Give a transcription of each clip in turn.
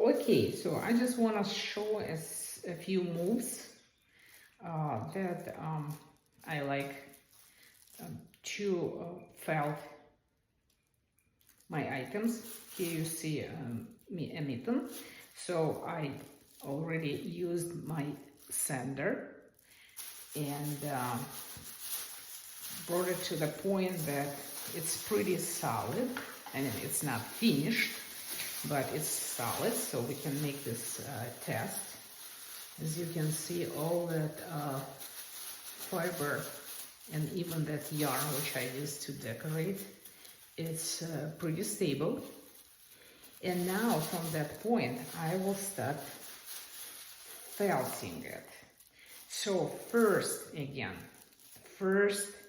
Okay, so I just want to show a few moves that I like to felt my items. Here you see a mitten. So I already used my sander and brought it to the point that it's pretty solid. I mean, it's not finished, but it's solid, so we can make this test. As you can see, all that fiber and even that yarn which I used to decorate, it's pretty stable. And now from that point, I will start felting it. So first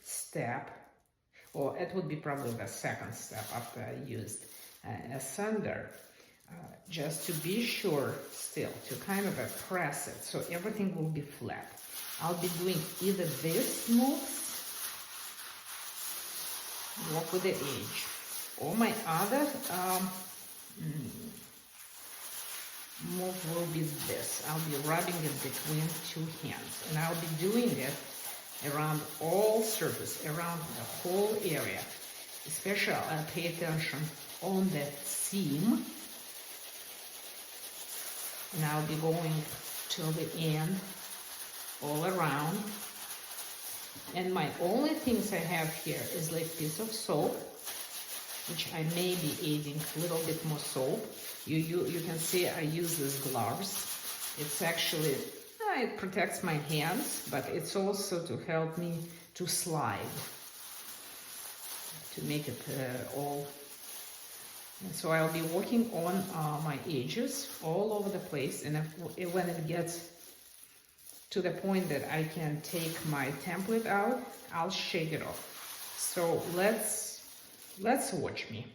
step, or it would be probably the second step after I used a sander, just to be sure still to kind of press it so everything will be flat. I'll be doing either this move, walk with the edge, or my other move will be this. I'll be rubbing it between two hands, and I'll be doing it around all surface, around the whole area. Especially I'll pay attention on the seam, and I'll be going till the end, all around. And my only things I have here is like a piece of soap, which I may be adding a little bit more soap. You can see I use these gloves. It's actually, it protects my hands, but it's also to help me to slide, to make it all. And so I'll be working on my edges all over the place, and when it gets to the point that I can take my template out, I'll shake it off. So let's watch me.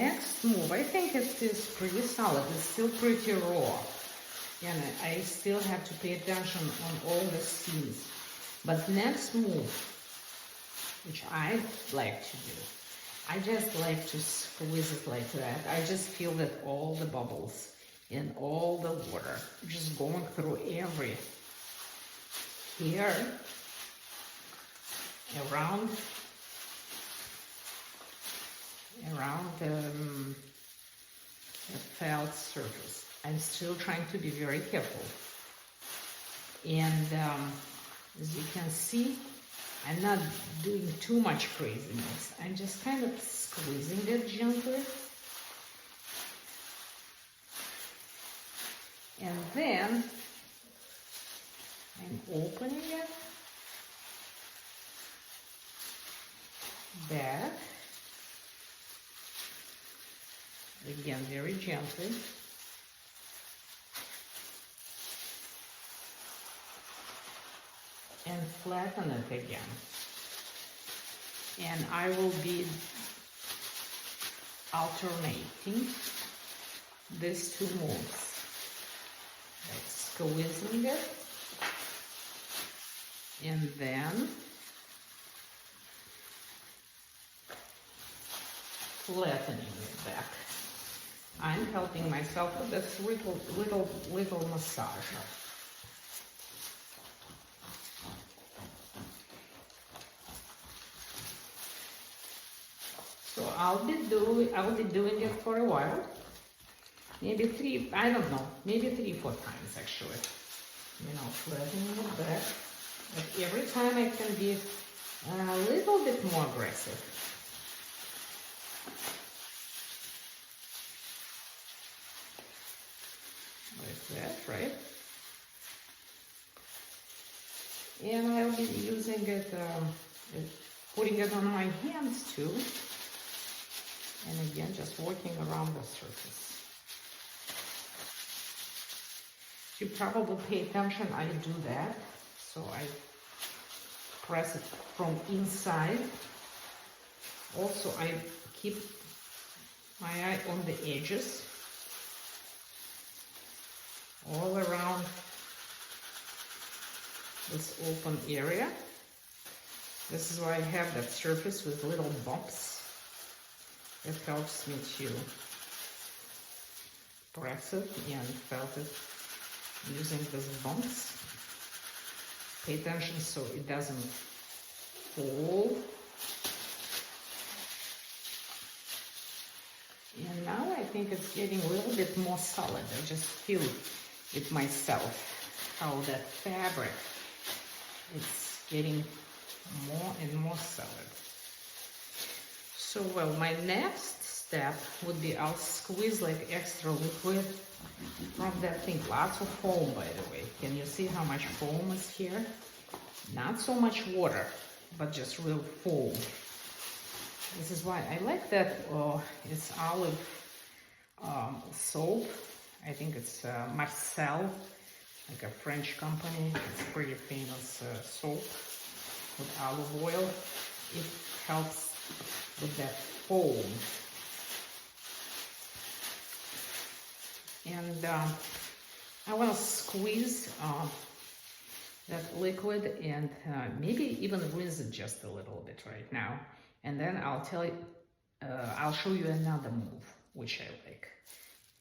next move, I think it is pretty solid. It's still pretty raw. And I still have to pay attention on all the seams. But next move, which I like to do, I just like to squeeze it like that. I just feel that all the bubbles and all the water just going through every here, around the felt surface. I'm still trying to be very careful. And as you can see, I'm not doing too much craziness. I'm just kind of squeezing it gently. And then I'm opening it back. Again, very gently. And flatten it again. And I will be alternating these two moves. Like squeezing it and then flattening it back. I'm helping myself with this little massager. So I'll be doing it for a while. Maybe 3, I don't know, maybe 3-4 times actually. You know, flattening it back. But every time I can be a little bit more aggressive. Like that, right? And I'll be using it, putting it on my hands too. And again, just working around the surface. If you probably pay attention, I do that. So I press it from inside. Also, I keep my eye on the edges. All around this open area. This is why I have that surface with little bumps. It helps me to press it and felt it using these bumps. Pay attention so it doesn't fall. And now I think it's getting a little bit more solid. I just feel it myself how that fabric is getting more and more solid. So, well, my next step would be I'll squeeze like extra liquid from that thing. Lots of foam, by the way. Can you see how much foam is here? Not so much water, but just real foam. This is why I like that it's olive soap. I think it's Marcel, like a French company. It's pretty famous soap with olive oil. It helps with that foam. And I want to squeeze that liquid and maybe even rinse it just a little bit right now. And then I'll tell you, I'll show you another move, which I like.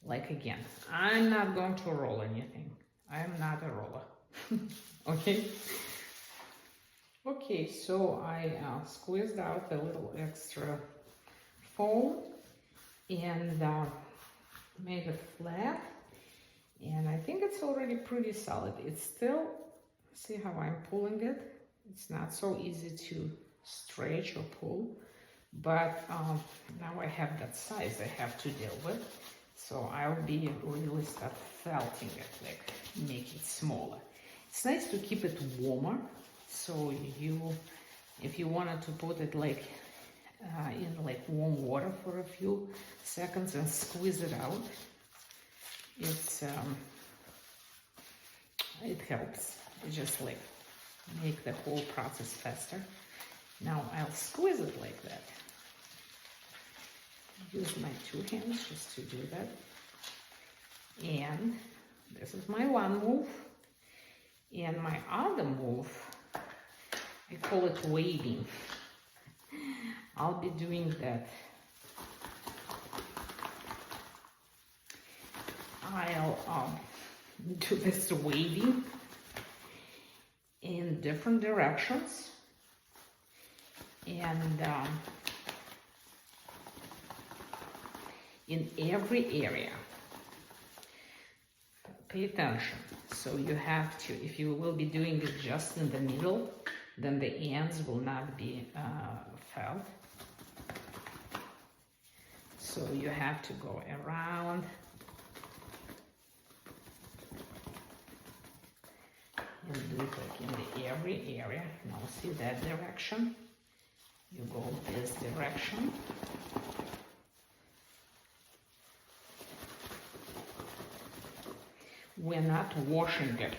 Like again, I'm not going to roll anything. I'm not a roller. Okay? Okay, so I squeezed out a little extra foam and made it flat. And I think it's already pretty solid. It's still, see how I'm pulling it? It's not so easy to stretch or pull, but now I have that size I have to deal with. So I'll be really start felting it, like make it smaller. It's nice to keep it warmer. So if you wanted to put it like in like warm water for a few seconds and squeeze it out, it helps. It just like make the whole process faster. Now I'll squeeze it like that. use my two hands just to do that. And this is my one move. And my other move, I call it waving. I'll be doing that. I'll do this waving in different directions. And in every area. Pay attention. So you have to, if you will be doing it just in the middle, then the ends will not be felt. So you have to go around and do it like in every area. Now see that direction? You go this direction. We're not washing it.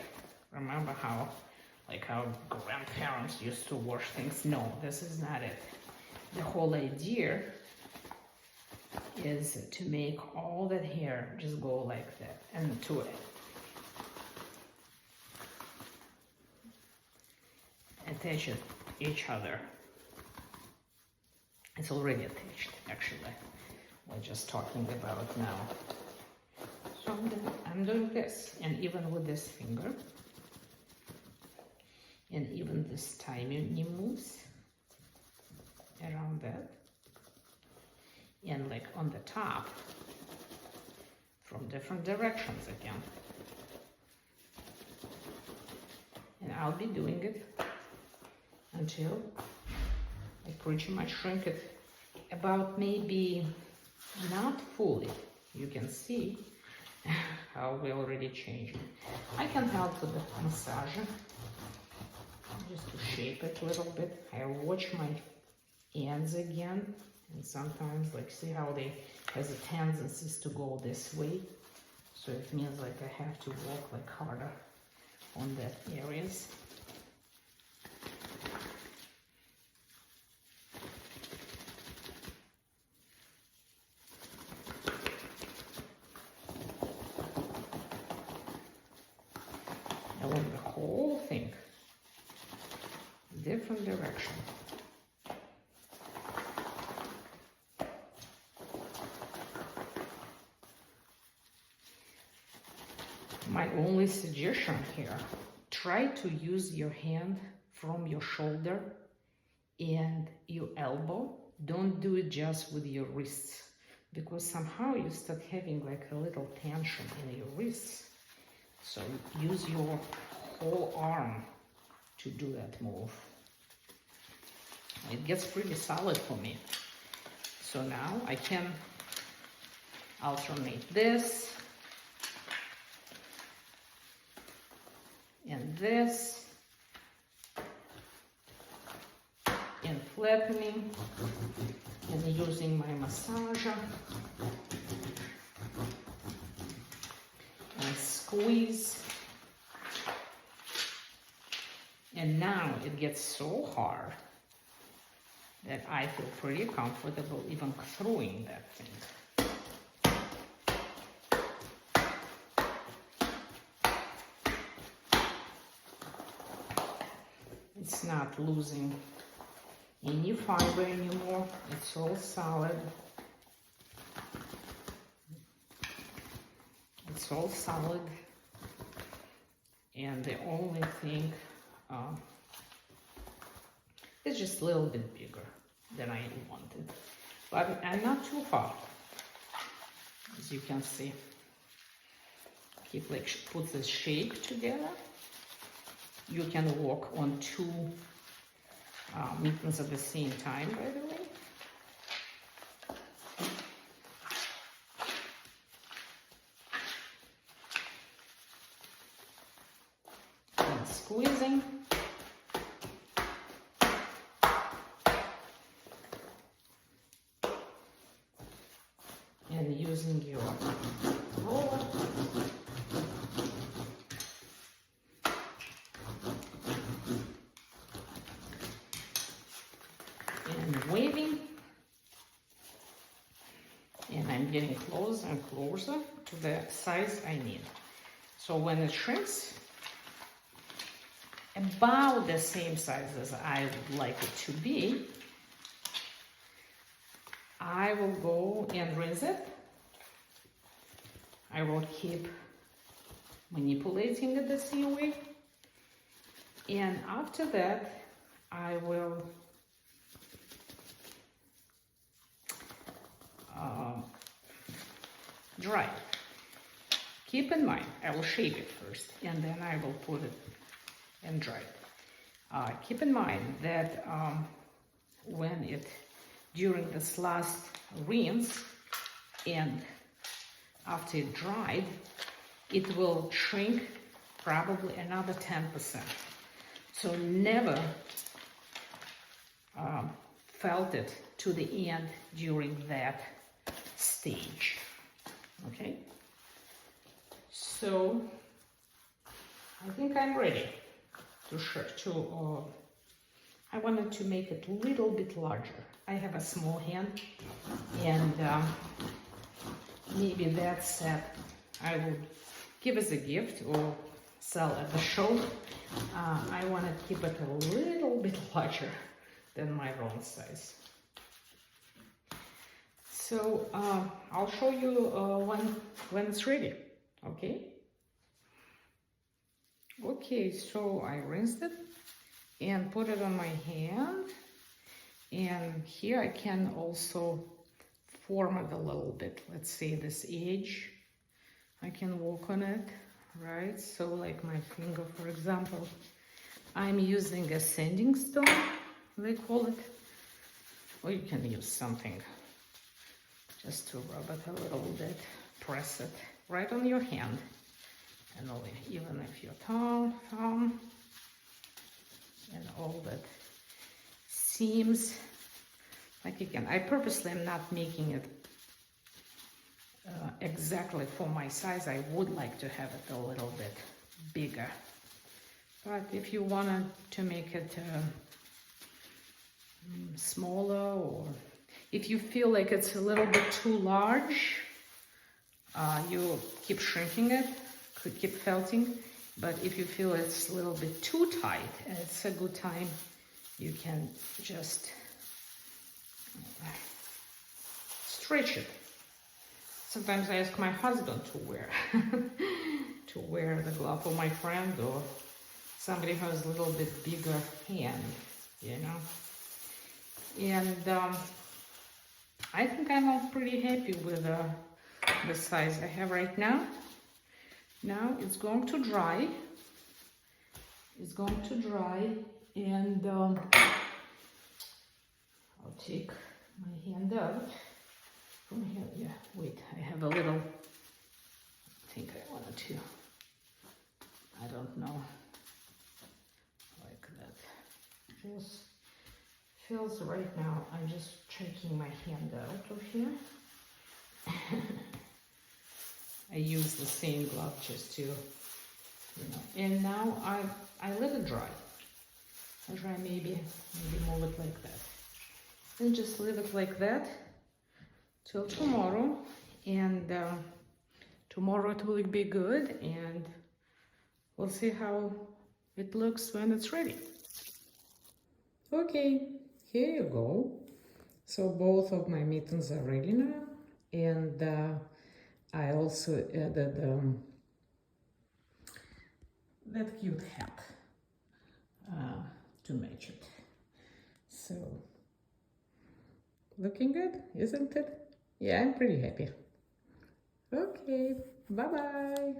Remember how, like our grandparents used to wash things? No, this is not it. The whole idea is to make all that hair just go like that and to attach it each other. It's already attached, actually. We're just talking about it now. So I'm doing this, and even with this finger, and even this tiny moves around that, and like on the top, from different directions again. And I'll be doing it until I pretty much shrink it about maybe not fully. You can see how we already changed it. I can help with the massager just to shape it a little bit. I watch my ends again, and sometimes like see how they has a tendency to go this way, so it means like I have to work like harder on that areas. I want the whole thing different direction. My only suggestion here, try to use your hand from your shoulder and your elbow. Don't do it just with your wrists, because somehow you start having like a little tension in your wrists. So use your whole arm to do that move. It gets pretty solid for me. So now I can alternate this and this, and flattening, and using my massager, and squeeze. And now it gets so hard that I feel pretty comfortable even throwing that thing. It's not losing any fiber anymore. It's all solid. It's all solid. And the only thing is just a little bit bigger than I wanted. But I'm not too far. As you can see. Keep like put the shape together. You can work on two mittens at the same time, by the way. And squeezing. And using your roller. And waving. getting closer and closer to the size I need. So when it shrinks about the same size as I would like it to be, I will go and rinse it. I will keep manipulating it the same way. And after that, I will dry it. Keep in mind, I will shave it first, and then I will put it and dry it. Keep in mind that during this last rinse and after it dried, it will shrink probably another 10%. So never felt it to the end during that stage. Okay? So I think I'm ready I wanted to make it a little bit larger. I have a small hand, and maybe that set I would give as a gift or sell at the show. I want to keep it a little bit larger than my own size. So I'll show you when it's ready. Okay? Okay, so I rinsed it and put it on my hand, and here I can also form it a little bit. Let's say this edge, I can walk on it, right? So like my finger, for example, I'm using a sanding stone, they call it, or you can use something just to rub it a little bit, press it right on your hand. And even if your thumb, and all that seems like, again, I purposely am not making it exactly for my size. I would like to have it a little bit bigger. But if you wanted to make it smaller, or if you feel like it's a little bit too large, you keep shrinking it, could keep felting. But if you feel it's a little bit too tight, and it's a good time, you can just stretch it. Sometimes I ask my husband to wear the glove, or my friend, or somebody who has a little bit bigger hand, you know. And I think I'm pretty happy with the size I have right now. Now it's going to dry. It's going to dry, and I'll take my hand out from here. Yeah, wait, I have a little, I think I wanted to, I don't know, like that. Just feels right now, I'm just taking my hand out of here. I use the same glove just to, and now I let it dry. I try maybe move it like that. And just leave it like that till tomorrow. And tomorrow it will be good, and we'll see how it looks when it's ready. Okay, here you go. So both of my mittens are ready now, and I also added that cute hat to match it. So, looking good, isn't it? Yeah, I'm pretty happy. Okay, bye-bye.